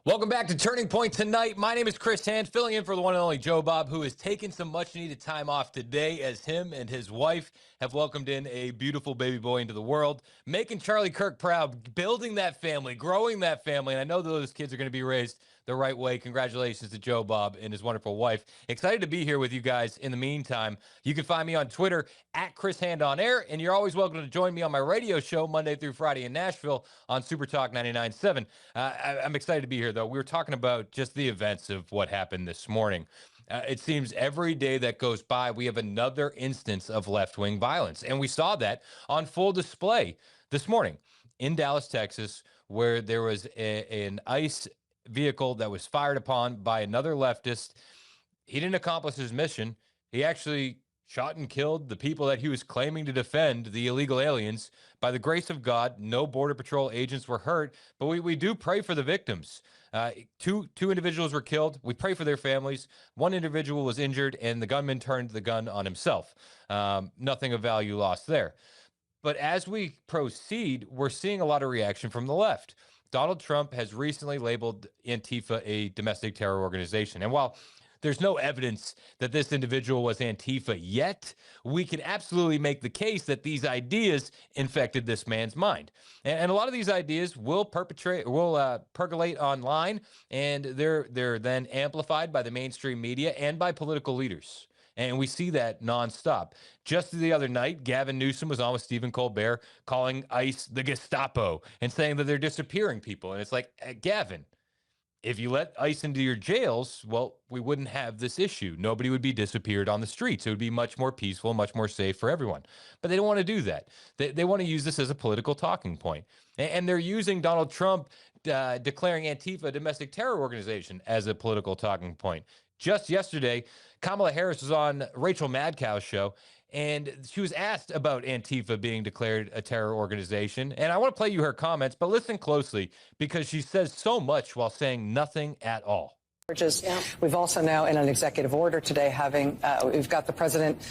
Welcome back to Turning Point tonight. My name is Chris Hand, filling in for the one and only Joe Bob, who has taken some much-needed time off today as him and his wife have welcomed in a beautiful baby boy into the world, making Charlie Kirk proud, building that family, growing that family, and I know those kids are going to be raised the right way. Congratulations to Joe Bob and his wonderful wife. Excited to be here with you guys. In the meantime, you can find me on Twitter at Chris Hand on Air, and you're always welcome to join me on my radio show Monday through Friday in Nashville on Super Talk 99.7. I'm excited to be here, though. We were talking about just the events of what happened this morning. It seems every day that goes by, we have another instance of left-wing violence. And we saw that on full display this morning in Dallas, Texas, where there was an ICE vehicle that was fired upon by another leftist. He didn't accomplish his mission. He actually shot and killed the people that he was claiming to defend, the illegal aliens. By the grace of God, no Border Patrol agents were hurt, but we do pray for the victims. Two individuals were killed. We pray for their families. One individual was injured, and the gunman turned the gun on himself. Nothing of value lost there. But as we proceed, we're seeing a lot of reaction from the left. Donald Trump has recently labeled Antifa a domestic terror organization. And while there's no evidence that this individual was Antifa yet, we can absolutely make the case that these ideas infected this man's mind. And a lot of these ideas will percolate online, and they're then amplified by the mainstream media and by political leaders. And we see that nonstop. Just the other night, Gavin Newsom was on with Stephen Colbert calling ICE the Gestapo and saying that they're disappearing people. And it's like, Gavin, if you let ICE into your jails, well, we wouldn't have this issue. Nobody would be disappeared on the streets. It would be much more peaceful, much more safe for everyone. But they don't want to do that. They want to use this as a political talking point. And they're using Donald Trump declaring Antifa a domestic terror organization as a political talking point. Just yesterday, Kamala Harris was on Rachel Madcow's show, and she was asked about Antifa being declared a terror organization. And I want to play you her comments, but listen closely because she says so much while saying nothing at all. We've also now, in an executive order today, we've got the president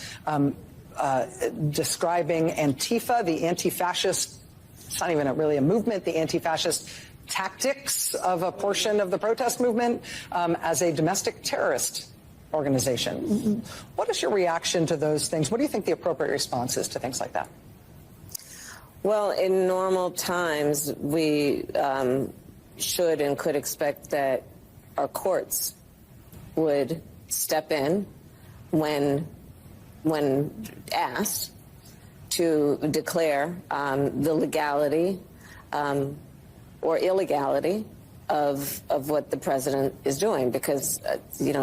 describing Antifa, the anti-fascist, it's not even really a movement, the anti-fascist tactics of a portion of the protest movement as a domestic terrorist organization. What is your reaction to those things? What do you think the appropriate response is to things like that? Well, in normal times, we should and could expect that our courts would step in when asked to declare the legality or illegality of what the president is doing, because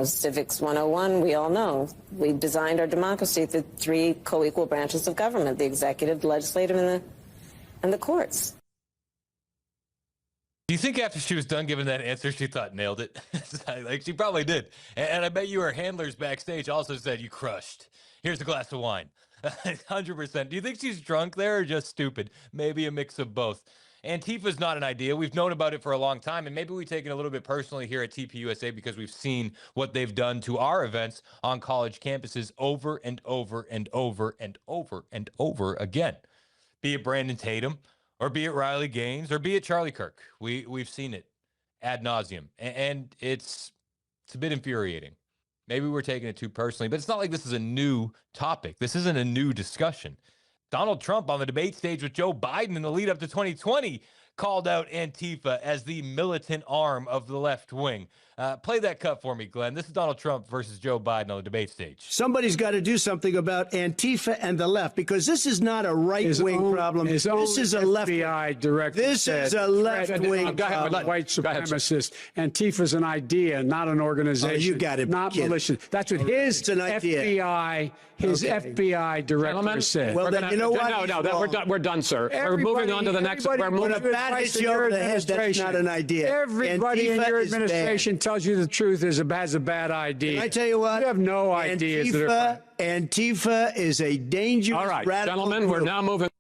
civics 101, we all know we designed our democracy through three co-equal branches of government: the executive, the legislative, and the courts. Do you think after she was done giving that answer, she thought nailed it? Like, she probably did. And I bet you her handlers backstage also said, "You crushed. Here's a glass of wine." 100%. Do you think she's drunk there or just stupid? Maybe a mix of both. Antifa is not an idea. We've known about it for a long time, and maybe we take it a little bit personally here at TPUSA because we've seen what they've done to our events on college campuses over and over and over and over and over again. Be it Brandon Tatum, or be it Riley Gaines, or be it Charlie Kirk. We've seen it ad nauseum, and it's a bit infuriating. Maybe we're taking it too personally, but it's not like this is a new topic. This isn't a new discussion. Donald Trump on the debate stage with Joe Biden in the lead up to 2020 called out Antifa as the militant arm of the left wing. Play that cut for me, Glenn. This is Donald Trump versus Joe Biden on the debate stage. Somebody's got to do something about Antifa and the left, because this is not a right-wing problem. This is a left. FBI director. This is a left-wing white supremacist. Antifa's an idea, not an organization. Oh, you got it. Not militia. That's what his FBI, FBI director said. Well, then you know what? No, we're done, sir. We're moving on to the next. We're moving. When a bat hits you over the head, that's not an idea. Everybody in your administration tells you the truth has a bad idea. Can I tell you what? You have no ideas. Antifa is a dangerous, all right, radical gentlemen, group. we're now moving.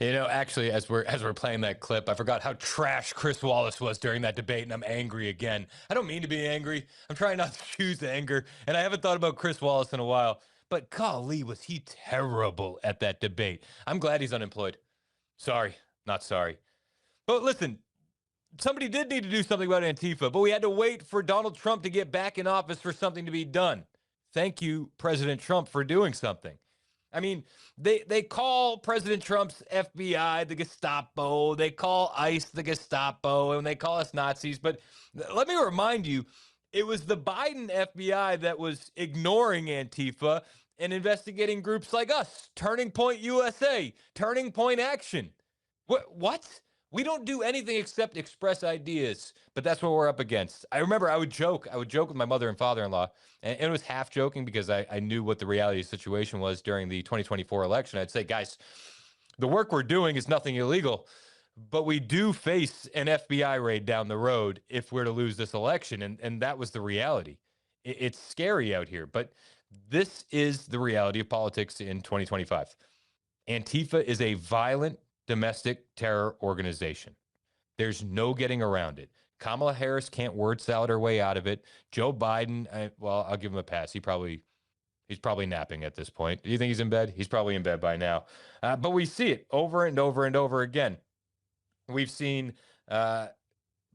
You know, actually, as we're playing that clip, I forgot how trash Chris Wallace was during that debate, and I'm angry again. I don't mean to be angry. I'm trying not to choose anger, and I haven't thought about Chris Wallace in a while. But golly, was he terrible at that debate. I'm glad he's unemployed. Sorry, not sorry. But listen, somebody did need to do something about Antifa, but we had to wait for Donald Trump to get back in office for something to be done. Thank you, President Trump, for doing something. I mean, they call President Trump's FBI the Gestapo. They call ICE the Gestapo, and they call us Nazis. But let me remind you, it was the Biden FBI that was ignoring Antifa and investigating groups like us, Turning Point USA, Turning Point Action. What? We don't do anything except express ideas, but that's what we're up against. I remember I would joke with my mother and father-in-law, and it was half joking because I knew what the reality situation was during the 2024 election. I'd say, guys, the work we're doing is nothing illegal, but we do face an FBI raid down the road if we're to lose this election, and that was the reality. It's scary out here, but this is the reality of politics in 2025. Antifa is a violent domestic terror organization. There's no getting around it. Kamala Harris can't word salad her way out of it. Joe Biden, well, I'll give him a pass. He's probably napping at this point. Do you think he's in bed? He's probably in bed by now. But we see it over and over and over again. We've seen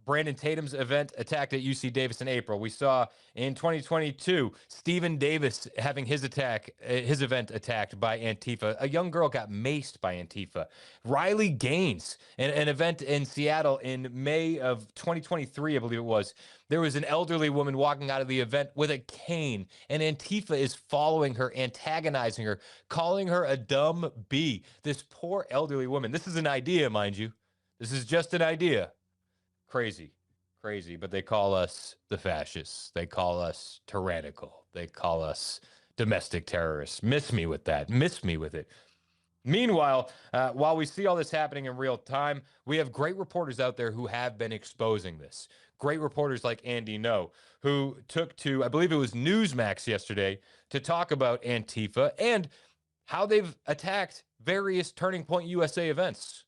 Brandon Tatum's event attacked at UC Davis in April. We saw in 2022 Stephen Davis having his event attacked by Antifa. A young girl got maced by Antifa. Riley Gaines, an event in Seattle in May of 2023, I believe it was. There was an elderly woman walking out of the event with a cane, and Antifa is following her, antagonizing her, calling her a dumb bee. This poor elderly woman. This is an idea, mind you. This is just an idea. Crazy, but they call us the fascists. They call us tyrannical. They call us domestic terrorists. Miss me with that. Miss me with it. Meanwhile, while we see all this happening in real time, we have great reporters out there who have been exposing this. Great reporters like Andy No, who took to, I believe it was Newsmax yesterday, to talk about Antifa and how they've attacked various Turning Point USA events.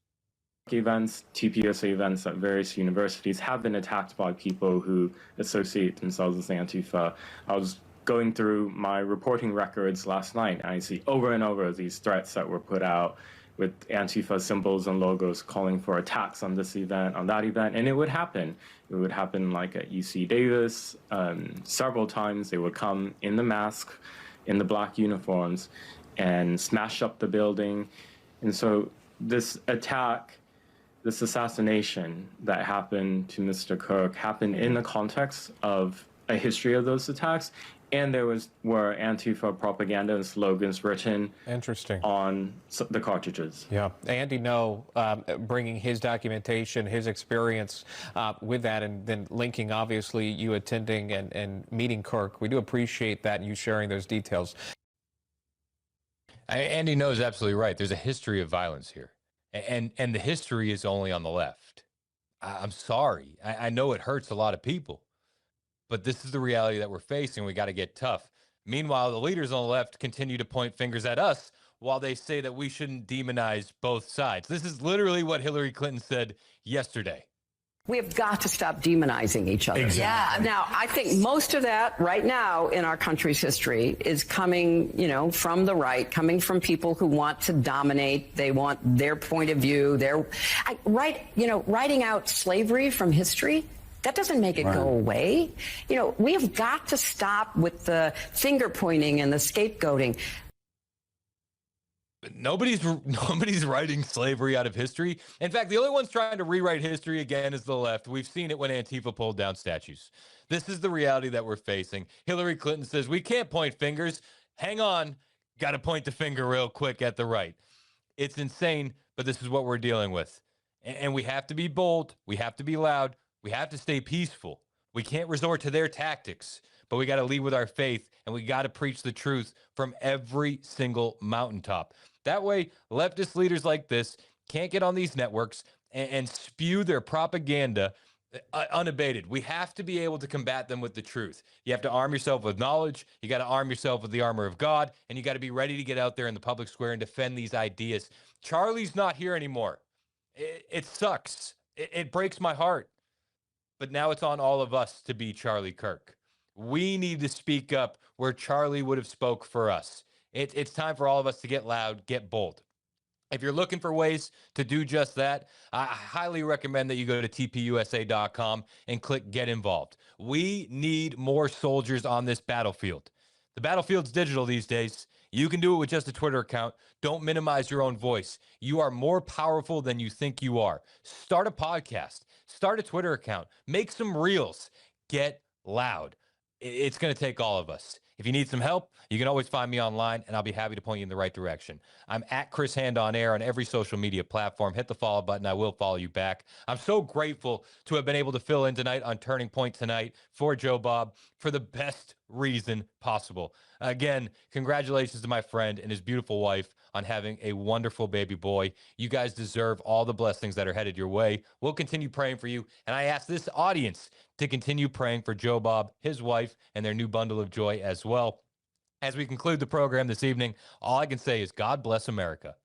Events, TPUSA events at various universities have been attacked by people who associate themselves as Antifa. I was going through my reporting records last night, and I see over and over these threats that were put out with Antifa symbols and logos calling for attacks on this event, on that event, and it would happen. It would happen like at UC Davis several times. They would come in the mask, in the black uniforms, and smash up the building. And so this attack, this assassination that happened to Mr. Kirk happened in the context of a history of those attacks, and there were Antifa propaganda and slogans written on the cartridges. Yeah, Andy No, bringing his documentation, his experience with that, and then linking, obviously, you attending and meeting Kirk. We do appreciate that and you sharing those details. Andy No is absolutely right. There's a history of violence here. And the history is only on the left. I'm sorry. I know it hurts a lot of people, but this is the reality that we're facing. We got to get tough. Meanwhile, the leaders on the left continue to point fingers at us while they say that we shouldn't demonize both sides. This is literally what Hillary Clinton said yesterday. We have got to stop demonizing each other. Exactly. Yeah. Now, I think most of that right now in our country's history is coming, from the right, coming from people who want to dominate. They want their point of view. Writing out slavery from history, that doesn't make it go away. We have got to stop with the finger pointing and the scapegoating. Nobody's writing slavery out of history. In fact, the only ones trying to rewrite history again is the left. We've seen it when Antifa pulled down statues. This is the reality that we're facing. Hillary Clinton says we can't point fingers. Hang on. Got to point the finger real quick at the right. It's insane, but this is what we're dealing with. And we have to be bold. We have to be loud. We have to stay peaceful. We can't resort to their tactics, but we got to lead with our faith, and we got to preach the truth from every single mountaintop. That way, leftist leaders like this can't get on these networks and spew their propaganda unabated. We have to be able to combat them with the truth. You have to arm yourself with knowledge. You got to arm yourself with the armor of God, and you got to be ready to get out there in the public square and defend these ideas. Charlie's not here anymore. It sucks. It breaks my heart. But now it's on all of us to be Charlie Kirk. We need to speak up where Charlie would have spoke for us. It's time for all of us to get loud, get bold. If you're looking for ways to do just that, I highly recommend that you go to tpusa.com and click Get Involved. We need more soldiers on this battlefield. The battlefield's digital these days. You can do it with just a Twitter account. Don't minimize your own voice. You are more powerful than you think you are. Start a podcast, start a Twitter account, make some reels, get loud. It's going to take all of us. If you need some help, you can always find me online, and I'll be happy to point you in the right direction. I'm at Chris Hand on Air on every social media platform. Hit the follow button. I will follow you back. I'm so grateful to have been able to fill in tonight on Turning Point tonight for Joe Bob for the best reason possible. Again, congratulations to my friend and his beautiful wife on having a wonderful baby boy. You guys deserve all the blessings that are headed your way. We'll continue praying for you. And I ask this audience to continue praying for Joe Bob, his wife, and their new bundle of joy as well. As we conclude the program this evening, all I can say is God bless America.